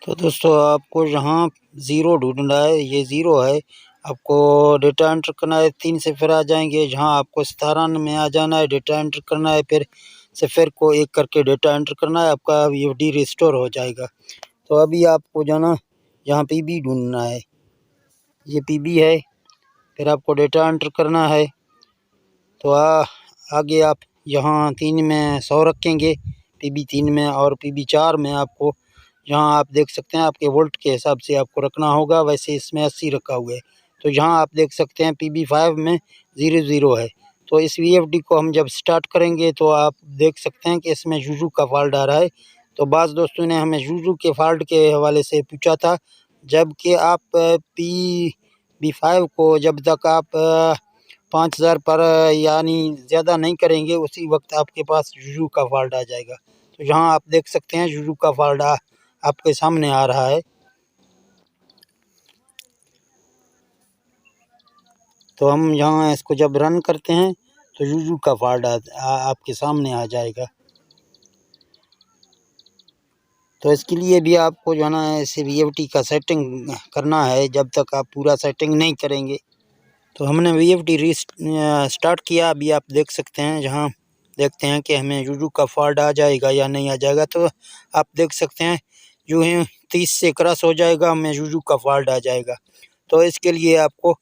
तो दोस्तों आपको यहाँ ज़ीरो ढूंढना है, ये ज़ीरो है। आपको डेटा एंटर करना है, 3 से फिर आ जाएंगे। जहाँ आपको 17 में आ जाना है, डेटा एंटर करना है, फिर सिफर को 1 करके डेटा एंटर करना है, आपका वीएफडी रिस्टोर हो जाएगा। तो अभी आपको जाना यहाँ पीबी ढूंढना है, ये पीबी है, फिर आपको डेटा एंटर करना है। तो आगे आप यहाँ 3 में 100 रखेंगे, पीबी 3 में, और पीबी 4 में आपको यहाँ आप देख सकते हैं आपके वोल्ट के हिसाब से आपको रखना होगा। वैसे इसमें 80 रखा हुआ है। तो यहाँ आप देख सकते हैं पीबी 5 में 00 है। तो इस वीएफडी को हम जब स्टार्ट करेंगे तो आप देख सकते हैं कि इसमें जूजू का फॉल्ट आ रहा है। तो बाज़ दोस्तों ने हमें जूजू के फॉल्ट के हवाले से पूछा था, जबकि आप पीबी 5 को जब तक आप 5000 पर यानी ज़्यादा नहीं करेंगे, उसी वक्त आपके पास जूजू का फॉल्ट आ जाएगा। तो यहाँ आप देख सकते हैं जूजू का फॉल्ट आपके सामने आ रहा है। तो हम यहाँ इसको जब रन करते हैं तो जूजू का फॉल्ट आपके सामने आ जाएगा। तो इसके लिए भी आपको जो है ना ऐसे वीएफडी का सेटिंग करना है, जब तक आप पूरा सेटिंग नहीं करेंगे। तो हमने वीएफडी स्टार्ट किया। अभी आप देख सकते हैं, जहाँ देखते हैं कि हमें जूजू का फॉल्ट आ जाएगा या नहीं आ जाएगा। तो आप देख सकते हैं यूँ ही 30 से क्रॉस हो जाएगा, हमें जूजू का फॉल्ट आ जाएगा। तो इसके लिए आपको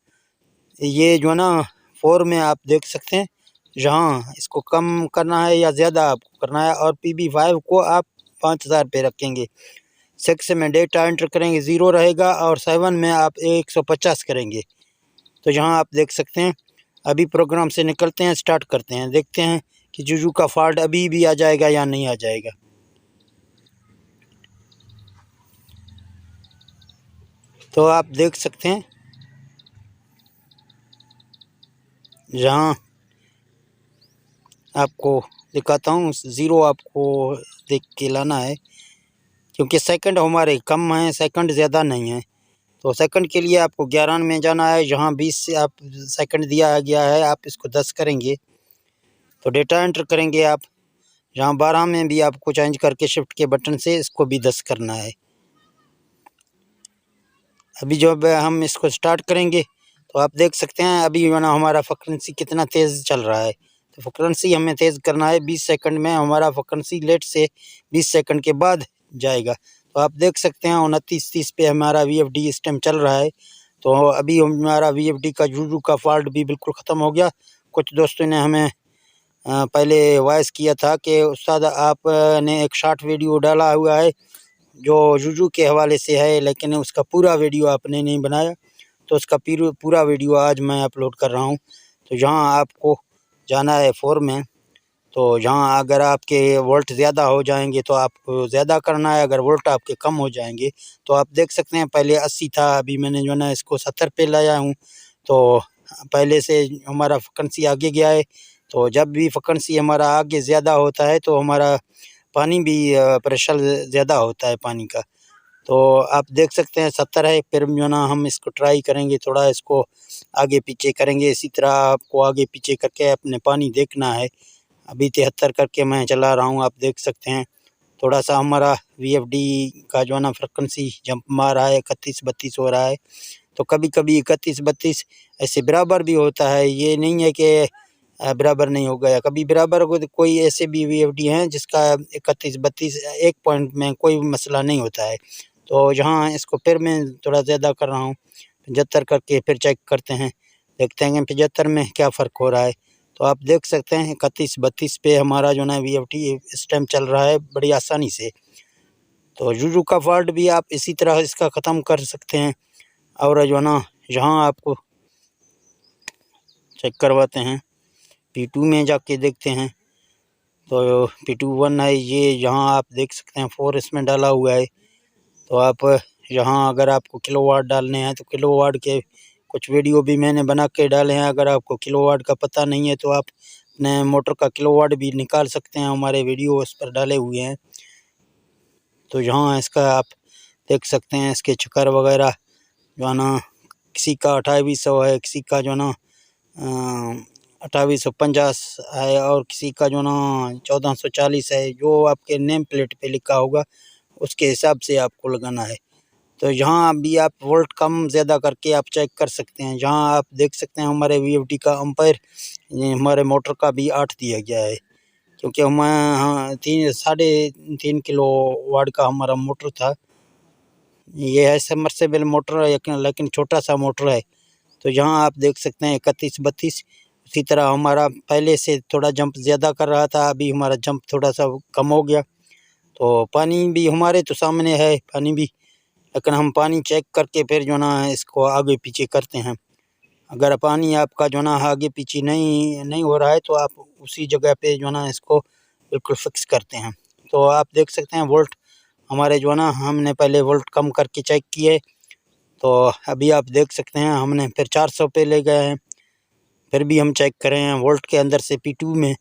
ये जो है ना 4 में आप देख सकते हैं, जहाँ इसको कम करना है या ज़्यादा आपको करना है। और पीबी 5 को आप 5000 पे रखेंगे। 6 में डेटा एंटर करेंगे 0 रहेगा, और 7 में आप 150 करेंगे। तो यहाँ आप देख सकते हैं। अभी प्रोग्राम से निकलते हैं, स्टार्ट करते हैं, देखते हैं कि जूजू का फॉल्ट अभी भी आ जाएगा या नहीं आ जाएगा। तो आप देख सकते हैं, जहाँ आपको दिखाता हूँ 0 आपको देख के लाना है, क्योंकि सेकंड हमारे कम हैं, सेकंड ज़्यादा नहीं है। तो सेकंड के लिए आपको 11 में जाना है। जहाँ 20 से आप सेकंड दिया गया है, आप इसको 10 करेंगे तो डेटा एंटर करेंगे आप। जहाँ 12 में भी आपको चेंज करके शिफ्ट के बटन से इसको भी 10 करना है। अभी जब हम इसको स्टार्ट करेंगे तो आप देख सकते हैं अभी जो ना हमारा फ्रीक्वेंसी कितना तेज़ चल रहा है। तो फ्रीक्वेंसी हमें तेज़ करना है। 20 सेकंड में हमारा फ्रीक्वेंसी लेट से 20 सेकंड के बाद जाएगा। तो आप देख सकते हैं 29-30 पे हमारा वीएफडी इस टाइम चल रहा है। तो अभी हमारा वीएफडी का जूजू का फॉल्ट भी बिल्कुल ख़त्म हो गया। कुछ दोस्तों ने हमें पहले वॉइस किया था कि उस्ताद आपने एक शॉर्ट वीडियो डाला हुआ है जो जूजू के हवाले से है, लेकिन उसका पूरा वीडियो आपने नहीं बनाया। तो उसका पूरा वीडियो आज मैं अपलोड कर रहा हूँ। तो यहाँ आपको जाना है 4 में। तो यहाँ अगर आपके वोल्ट ज़्यादा हो जाएंगे तो आपको ज़्यादा करना है, अगर वोल्ट आपके कम हो जाएंगे तो आप देख सकते हैं पहले 80 था, अभी मैंने जो है ना इसको 70 पे लाया हूँ। तो पहले से हमारा फ्रीक्वेंसी आगे गया है। तो जब भी फ्रीक्वेंसी हमारा आगे ज़्यादा होता है तो हमारा पानी भी प्रेशर ज़्यादा होता है पानी का। तो आप देख सकते हैं 70 है। फिर जो ना हम इसको ट्राई करेंगे, थोड़ा इसको आगे पीछे करेंगे। इसी तरह आपको आगे पीछे करके अपने पानी देखना है। अभी 73 करके मैं चला रहा हूँ, आप देख सकते हैं। थोड़ा सा हमारा वीएफडी का जो है ना फ्रीक्वेंसी जंप मार रहा है, 31-32 हो रहा है। तो कभी कभी 31-32 ऐसे बराबर भी होता है। ये नहीं है कि बराबर नहीं हो गया, कभी बराबर हो। कोई ऐसे भी वीएफडी हैं जिसका 31-32 एक पॉइंट में कोई मसला नहीं होता है। तो जहाँ इसको फिर मैं थोड़ा ज़्यादा कर रहा हूँ, 75 करके फिर चेक करते हैं, देखते हैं 75 में क्या फ़र्क हो रहा है। तो आप देख सकते हैं 31-32 पे हमारा जो है वीएफडी इस टाइम चल रहा है बड़ी आसानी से। तो जूजू का फॉल्ट भी आप इसी तरह इसका ख़त्म कर सकते हैं। और जो है ना यहाँ आपको चेक करवाते हैं, P2 में जाके देखते हैं। तो P2 1 है ये, यहाँ आप देख सकते हैं 4 इसमें डाला हुआ है। तो आप यहाँ अगर आपको किलोवाट डालने हैं तो किलोवाट के कुछ वीडियो भी मैंने बना के डाले हैं। अगर आपको किलोवाट का पता नहीं है तो आप अपने मोटर का किलोवाट भी निकाल सकते हैं, हमारे वीडियो उस पर डाले हुए हैं। तो यहाँ इसका आप देख सकते हैं, इसके चक्कर वगैरह जो है ना, किसी का 2800 है, किसी का जो ना 2850 है, और किसी का जो ना 1440 है। जो आपके नेम प्लेट पे लिखा होगा उसके हिसाब से आपको लगाना है। तो यहाँ भी आप वोल्ट कम ज़्यादा करके आप चेक कर सकते हैं। जहाँ आप देख सकते हैं हमारे VFD का एम्पायर हमारे मोटर का भी 8 दिया गया है, क्योंकि हम 3.5 किलो वाट का हमारा मोटर था। ये है सबमर्सिबल मोटर, लेकिन छोटा सा मोटर है। तो यहाँ आप देख सकते हैं 31-32। उसी तरह हमारा पहले से थोड़ा जंप ज़्यादा कर रहा था, अभी हमारा जंप थोड़ा सा कम हो गया। तो पानी भी हमारे तो सामने है पानी भी, लेकिन हम पानी चेक करके फिर जो ना इसको आगे पीछे करते हैं। अगर पानी आपका जो ना आगे पीछे नहीं हो रहा है तो आप उसी जगह पे जो ना इसको बिल्कुल फिक्स करते हैं। तो आप देख सकते हैं वोल्ट हमारे जो ना हमने पहले वोल्ट कम करके चेक किए, तो अभी आप देख सकते हैं हमने फिर 400 पे ले गए हैं। फिर भी हम चेक कर रहे हैं वोल्ट के अंदर से P2 में,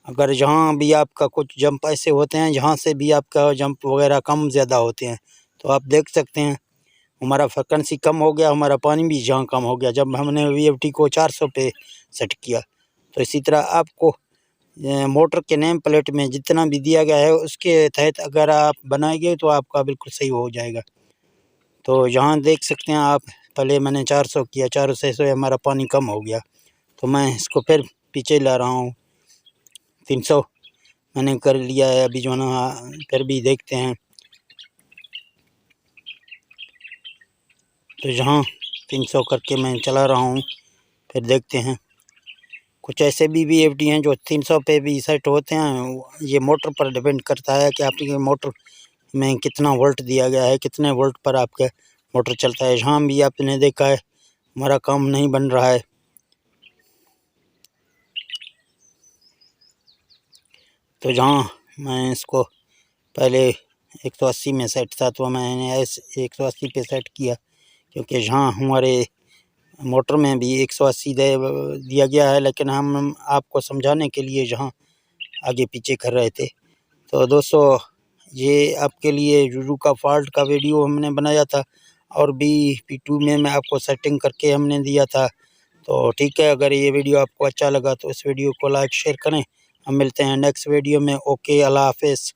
अगर जहाँ भी आपका कुछ जंप ऐसे होते हैं जहाँ से भी आपका जंप वगैरह कम ज़्यादा होते हैं, तो आप देख सकते हैं हमारा फ्रिक्वेंसी कम हो गया, हमारा पानी भी जहाँ कम हो गया जब हमने VFD को 400 पे सेट किया। तो इसी तरह आपको मोटर के नेम प्लेट में जितना भी दिया गया है उसके तहत अगर आप बनाएंगे तो आपका बिल्कुल सही हो जाएगा। तो यहाँ देख सकते हैं आप, पहले मैंने 400 किया, 400 से हमारा पानी कम हो गया, तो मैं इसको फिर पीछे ला रहा हूँ। 300 मैंने कर लिया है अभी जो ना, फिर भी देखते हैं। तो यहाँ 300 करके मैं चला रहा हूँ, फिर देखते हैं। कुछ ऐसे भी VFD हैं जो 300 पे भी सेट होते हैं। ये मोटर पर डिपेंड करता है कि आपकी मोटर में कितना वोल्ट दिया गया है, कितने वोल्ट पर आपका मोटर चलता है। यहाँ भी आपने देखा है हमारा काम नहीं बन रहा है। तो जहाँ मैं इसको पहले 180 में सेट था तो मैंने 180 पे सेट किया, क्योंकि जहाँ हमारे मोटर में भी 180 दिया गया है, लेकिन हम आपको समझाने के लिए जहाँ आगे पीछे कर रहे थे। तो दोस्तों ये आपके लिए जुजू का फॉल्ट का वीडियो हमने बनाया था, और भी P2 में मैं आपको सेटिंग करके हमने दिया था। तो ठीक है, अगर ये वीडियो आपको अच्छा लगा तो इस वीडियो को लाइक शेयर करें। हम मिलते हैं नेक्स्ट वीडियो में। ओके, अल्लाह हाफिज़।